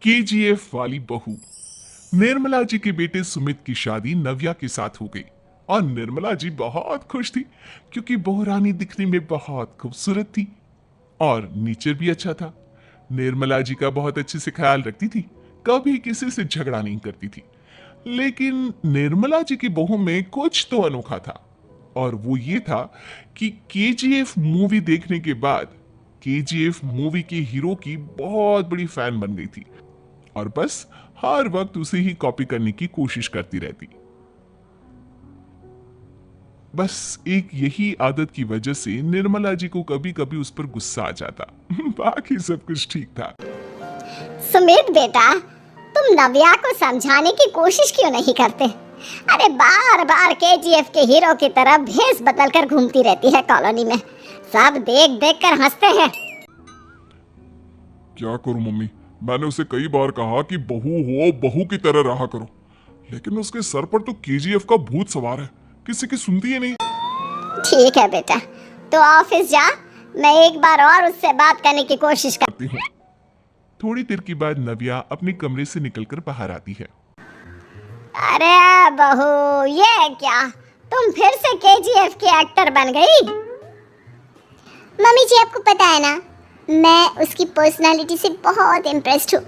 KGF वाली बहू। निर्मला जी के बेटे सुमित की शादी नव्या के साथ हो गई और निर्मला जी बहुत खुश थी क्योंकि बहू रानी दिखने में बहुत खूबसूरत थी और नेचर भी अच्छा था। निर्मला जी का बहुत अच्छे से ख्याल रखती थी, कभी किसी से झगड़ा नहीं करती थी। लेकिन निर्मला जी की बहू में कुछ तो अनोखा था और वो ये था कि केजीएफ मूवी देखने के बाद केजीएफ मूवी के हीरो की बहुत बड़ी फैन बन गई थी और बस हर वक्त उसे ही कॉपी करने की कोशिश करती रहती। बस एक यही आदत की वजह से निर्मला जी को कभी कभी उस पर गुस्सा आ जाता। बाकी सब कुछ ठीक था। सुमित बेटा, तुम नव्या को समझाने की कोशिश क्यों नहीं करते? अरे बार बार केजीएफ के हीरो की तरह भेष बदलकर घूमती रहती है कॉलोनी में, सब देख देख कर हंसते हैं। क्या करूं मम्मी, मैंने उसे कई बार कहा कि बहू हो बहू की तरह रहा करो, लेकिन उसके सर पर तो केजीएफ का भूत सवार है, किसी की सुनती ही नहीं। ठीक है बेटा, तो ऑफिस जा, मैं एक बार और उससे बात करने की कोशिश करती हूँ। थोड़ी देर के बाद नव्या अपने कमरे से निकलकर बाहर आती है। अरे बहू, ये क्या, तुम फिर से केजीएफ के एक्टर बन गई? मम्मी जी, आपको पता है ना, मैं उसकी पर्सनालिटी से बहुत इम्प्रेस्ड हूँ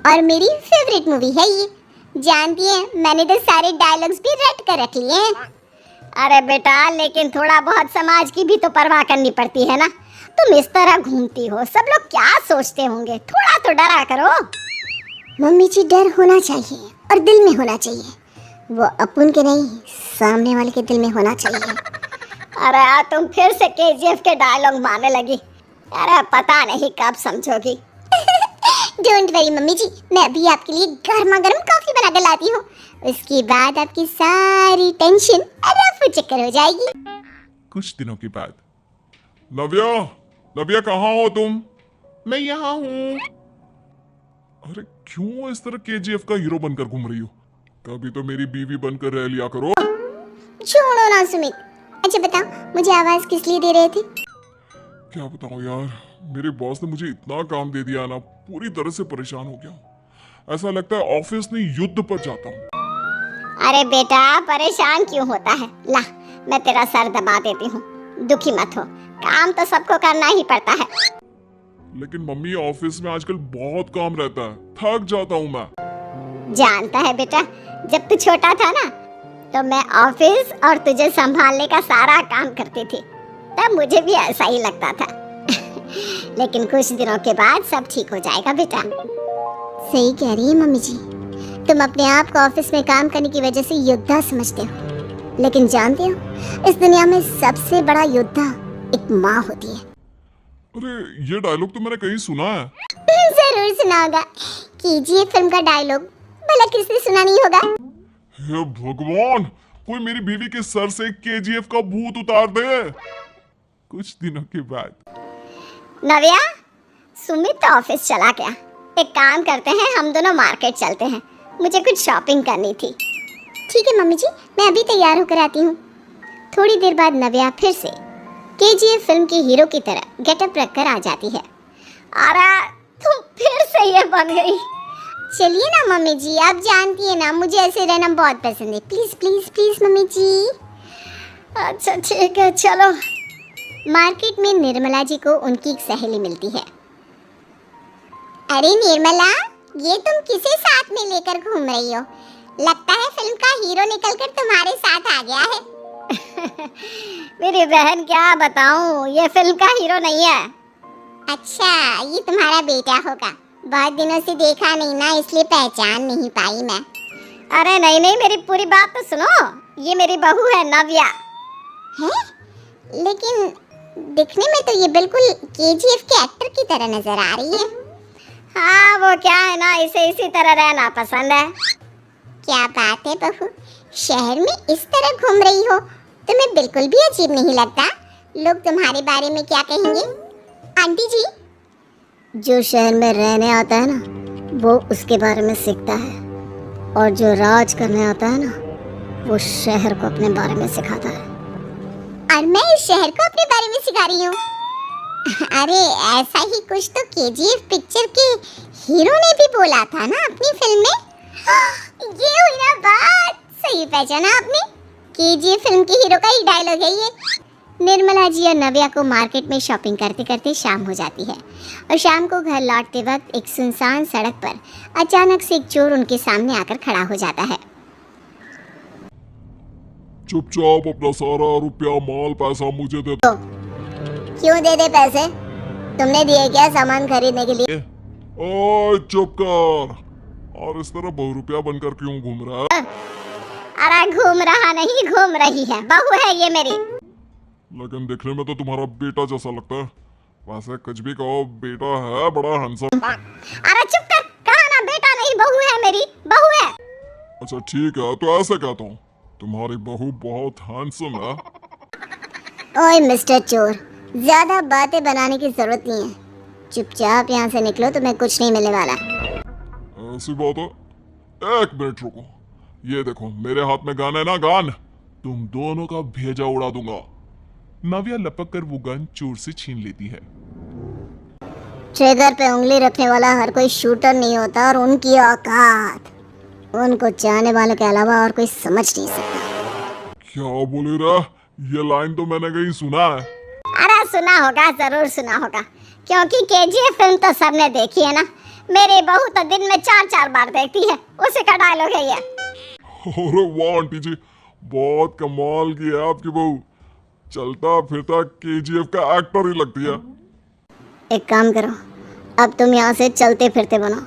और मेरी फेवरेट मूवी है ये। जानती हैं, मैंने तो सारे डायलॉग्स भी रट कर रख लिए हैं। अरे बेटा, लेकिन थोड़ा बहुत समाज की भी तो परवाह करनी पड़ती है ना। तुम इस तरह घूमती हो, सब लोग क्या सोचते होंगे, थोड़ा तो डरा करो। मम्मी जी, डर होना चाहिए और दिल में होना चाहिए, वो अपन के नहीं, सामने वाले के दिल में होना चाहिए। अरे तुम फिर से केजीएफ के डायलॉग मारने लगी। अरे पता नहीं कब समझोगी। डोंट वरी मम्मी जी, मैं अभी आपके लिए गर्मा गर्म कॉफी बना कर लाती हूँ, उसके बाद आपकी सारी टेंशन रफू चक्कर हो जाएगी। कुछ दिनों के बाद, नव्या, नव्या कहाँ हो तुम? मैं यहाँ हूँ। अरे क्यों इस तरह केजीएफ का हीरो बनकर घूम रही हो? कभी तो मेरी बीवी बनकर रह लिया करो। छोड़ो ना सुमित। अच्छा बताओ, मुझे आवाज किस लिए दे रहे थे? क्या बताऊं यार, मेरे बॉस ने मुझे इतना काम दे दिया ना, पूरी तरह से परेशान हो गया। ऐसा लगता है ऑफिस नहीं युद्ध पर जाता हूँ। अरे बेटा, परेशान क्यों होता है? ला, मैं तेरा सर दबा देती हूँ, दुखी मत हो, काम तो सबको करना ही पड़ता है। लेकिन मम्मी, ऑफिस में आजकल बहुत काम रहता है, थक जाता हूँ मैं। जानता है बेटा, जब तू छोटा था ना, तो मैं ऑफिस और तुझे संभालने का सारा काम करती थी, तब मुझे भी ऐसा ही लगता था। लेकिन कुछ दिनों के बाद सब ठीक हो जाएगा बेटा। सही कह रही है मम्मी जी, तुम अपने आप को ऑफिस में काम करने की वजह से योद्धा समझते हो, लेकिन जानते हो, इस दुनिया में सबसे बड़ा योद्धा एक माँ होती है। अरे ये डायलॉग तो मैंने कहीं सुना है। जरूर सुना होगा, केजीएफ फिल्म का डायलॉग, भला किसने सुना नहीं होगा? हे भगवान, कोई मेरी बीवी के सर से केजीएफ का भूत उतार दे। कुछ दिनों के बाद, नव्या, सुमित तो ऑफिस चला गया, एक काम करते हैं, हम दोनों मार्केट चलते हैं, मुझे कुछ शॉपिंग करनी थी। ठीक है मम्मी जी, मैं अभी तैयार होकर आती हूँ। थोड़ी देर बाद नव्या फिर से केजीएफ फिल्म के हीरो की तरह गेटअप रखकर आ जाती है। अरे तुम फिर से ये बन गई। चलिए ना मम्मी जी, आप जानती है ना, मुझे ऐसे रहना बहुत पसंद है। प्लीज प्लीज प्लीज मम्मी जी। अच्छा ठीक है, चलो। मार्केट में निर्मला जी को उनकी एक सहेली मिलती है। अरे निर्मला, ये तुम किसे साथ में लेकर घूम रही हो? लगता है फिल्म का हीरो निकलकर तुम्हारे साथ आ गया है। मेरी बहन, क्या बताऊं, ये फिल्म का हीरो नहीं है। अच्छा, ये तुम्हारा बेटा होगा, बहुत दिनों से देखा नहीं ना, इसलिए पहचान नहीं पाई मैं। अरे नहीं नहीं, मेरी पूरी बात तो सुनो, ये मेरी बहू है नव्या। है? लेकिन दिखने में तो ये बिल्कुल केजीएफ के एक्टर की तरह नजर आ रही है। हाँ, वो क्या है ना, इसे इसी तरह रहना पसंद है। क्या बात है बहू, शहर में इस तरह घूम रही हो, तुम्हें बिल्कुल भी अजीब नहीं लगता? लोग तुम्हारे बारे में क्या कहेंगे? आंटी जी, जो शहर में रहने आता है ना, वो उसके बारे में सीखता है, और जो राज करने आता है ना, वो शहर को अपने बारे में सिखाता है। और मैं इस शहर को अपने बारे में सिखा रही हूँ। अरे ऐसा ही कुछ तो केजीएफ पिक्चर के हीरो ने भी बोला था ना अपनी फिल्म में। ये हुई ना बात, सही पहचाना आपने। केजीएफ फिल्म के हीरो का ही डायलॉग है ये। निर्मला जी और नव्या को मार्केट में शॉपिंग करते करते शाम हो जाती है और शाम को घर लौटते वक्त एक सुनसान सड़क पर अचानक से एक चोर उनके सामने आकर खड़ा हो जाता है। चुपचाप अपना सारा रुपया माल पैसा मुझे दे दो। क्यों दे दे पैसे? तुमने दिए क्या सामान खरीदने के लिए? ओए चुप कर। और इस तरह बहुरुपया बनकर क्यों घूम रहा है? अरे घूम रहा नहीं, घूम रही है, बहू है ये मेरी। लेकिन देखने में तो तुम्हारा बेटा जैसा लगता है। वैसे कुछ भी कहो, बेटा है बड़ा हैंडसम। अरे चुप कर, कहा ना बेटा नहीं बहू है मेरी, बहू है। अच्छा ठीक है, तो ऐसे कहता हूँ, तुम्हारी बहू बहुत हैंडसम है। ओए मिस्टर चोर, ज्यादा बातें बनाने की जरूरत नहीं है। चुपचाप यहाँ से निकलो, तुम्हें कुछ नहीं मिलने वाला। ऐसी बात है? एक मिनट रुको। ये देखो मेरे हाथ में गन है ना, गन। तुम दोनों का भेजा उड़ा दूंगा। नव्या लपक कर वो गन चोर से छीन लेती है। ट्रिगर पे उंगली रखने वाला हर कोई शूटर नहीं होता, और उनकी औकात उनको चाहने वालों के अलावा और कोई समझ नहीं सकता। क्या बोले रहा? ये लाइन तो मैंने कहीं सुना है। अरे सुना होगा, जरूर सुना होगा, क्योंकि केजीएफ फिल्म तो सबने देखी है ना। मेरी बहू तो दिन में 4-4 बार देखती है, उसी का डायलॉग है ये। अरे वाह आंटी जी, बहुत कमाल की है आपकी बहू। चलता फिरता केजीएफ का एक्टर ही लगती है। एक काम करो, अब तुम यहाँ से चलते फिरते बनो,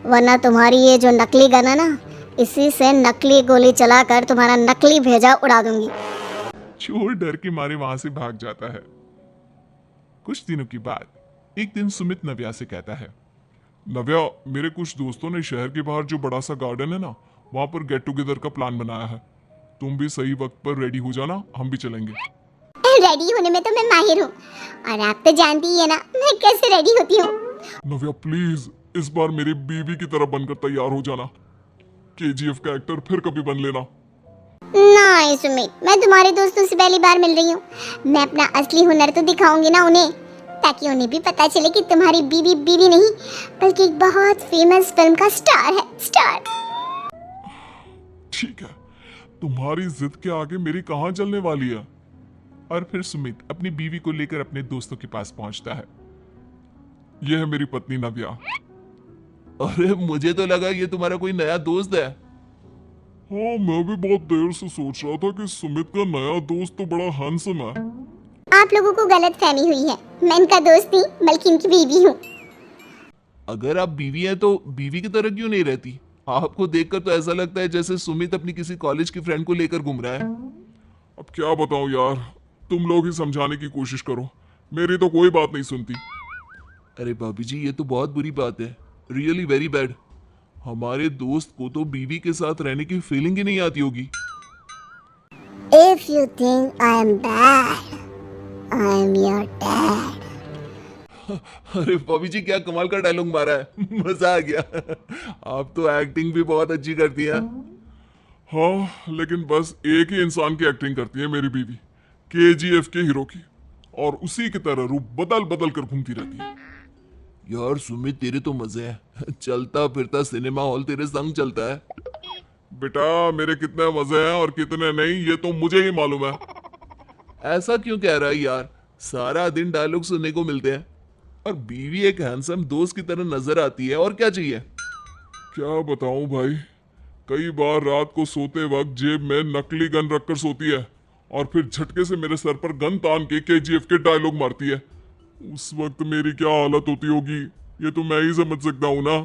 वरना तुम्हारी ये जो नकली गन है ना, इसी से नकली गोली चलाकर तुम्हारा नकली भेजा उड़ा दूंगी। चोर डर के मारे वहां से भाग जाता है। कुछ दिनों की बात, एक दिन सुमित नव्या से कहता है, नव्या, मेरे कुछ दोस्तों ने शहर के बाहर जो बड़ा सा गार्डन है ना, वहां पर गेट टुगेदर का प्लान बनाया है। तुम भी सही वक्त पर रेडी हो जाना, हम भी चलेंगे। रेडी होने में तो मैं माहिर हूँ, और आप तो जानती ही है ना मैं कैसे रेडी होती हूँ। नव्या प्लीज इस बार मेरी बीवी की तरह बनकर तैयार हो जाना। केजीएफ का एक्टर फिर कभी बन लेना। नहीं सुमित, मैं तुम्हारे दोस्तों से पहली बार मिल रही हूँ। मैं अपना असली हुनर तो दिखाऊंगी ना उन्हें, ताकि उन्हें भी पता चले कि तुम्हारी बीवी बीवी नहीं, बल्कि एक बहुत फेमस फिल्म का स्टार है, स्टार। ठीक है, तुम्हारी जिद के आगे मेरी कहाँ चलने वाली है। और फिर सुमित अपनी बीवी को लेकर अपने दोस्तों के पास पहुंचता है। यह है मेरी पत्नी नव्या। अरे मुझे तो लगा ये तुम्हारा कोई नया दोस्त है। हाँ, मैं भी बहुत देर से सोच रहा था कि सुमित का नया दोस्त तो बड़ा हैंडसम है। आप लोगों को गलत फहमी हुई है, मैं इनका दोस्त नहीं बल्कि इनकी बीवी हूँ। अगर आप बीवी हैं तो बीवी की तरह क्यों नहीं रहती? आपको देखकर तो ऐसा लगता है जैसे सुमित अपनी किसी कॉलेज की फ्रेंड को लेकर घूम रहा है। अब क्या बताऊं यार, तुम लोग ही समझाने की कोशिश करो, मेरी तो कोई बात नहीं सुनती। अरे भाभी जी, ये तो बहुत बुरी बात है, रियली वेरी बैड। हमारे दोस्त को तो बीवी के साथ रहने की फीलिंग ही नहीं आती होगी। If you think I am bad, I am your dad. अरे भाभी जी, क्या कमाल का डायलॉग मारा है, मजा आ गया। आप तो एक्टिंग भी बहुत अच्छी करती हैं। हाँ, लेकिन बस एक ही इंसान की एक्टिंग करती है मेरी बीवी, केजीएफ के हीरो की, और उसी की तरह रूप बदल बदल कर घूमती रहती है। यार सुमित, तेरे तो मजे हैं, चलता फिरता सिनेमा हॉल तेरे संग चलता है। बेटा, मेरे कितने मजे हैं और कितने नहीं ये तो मुझे ही मालूम है। ऐसा क्यों कह रहा है यार? सारा दिन डायलॉग सुनने को मिलते हैं, और बीवी एक हैंडसम दोस्त की तरह नजर आती है, और क्या चाहिए? क्या बताऊं भाई, कई बार रात को सोते वक्त जेब में नकली गन रखकर सोती है, और फिर झटके से मेरे सर पर गन तान के केजीएफ के डायलॉग मारती है। उस वक्त मेरी क्या हालत होती होगी, ये तो मैं ही समझ सकता हूं ना।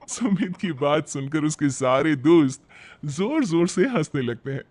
सुमित की बात सुनकर उसके सारे दोस्त जोर जोर से हंसने लगते हैं।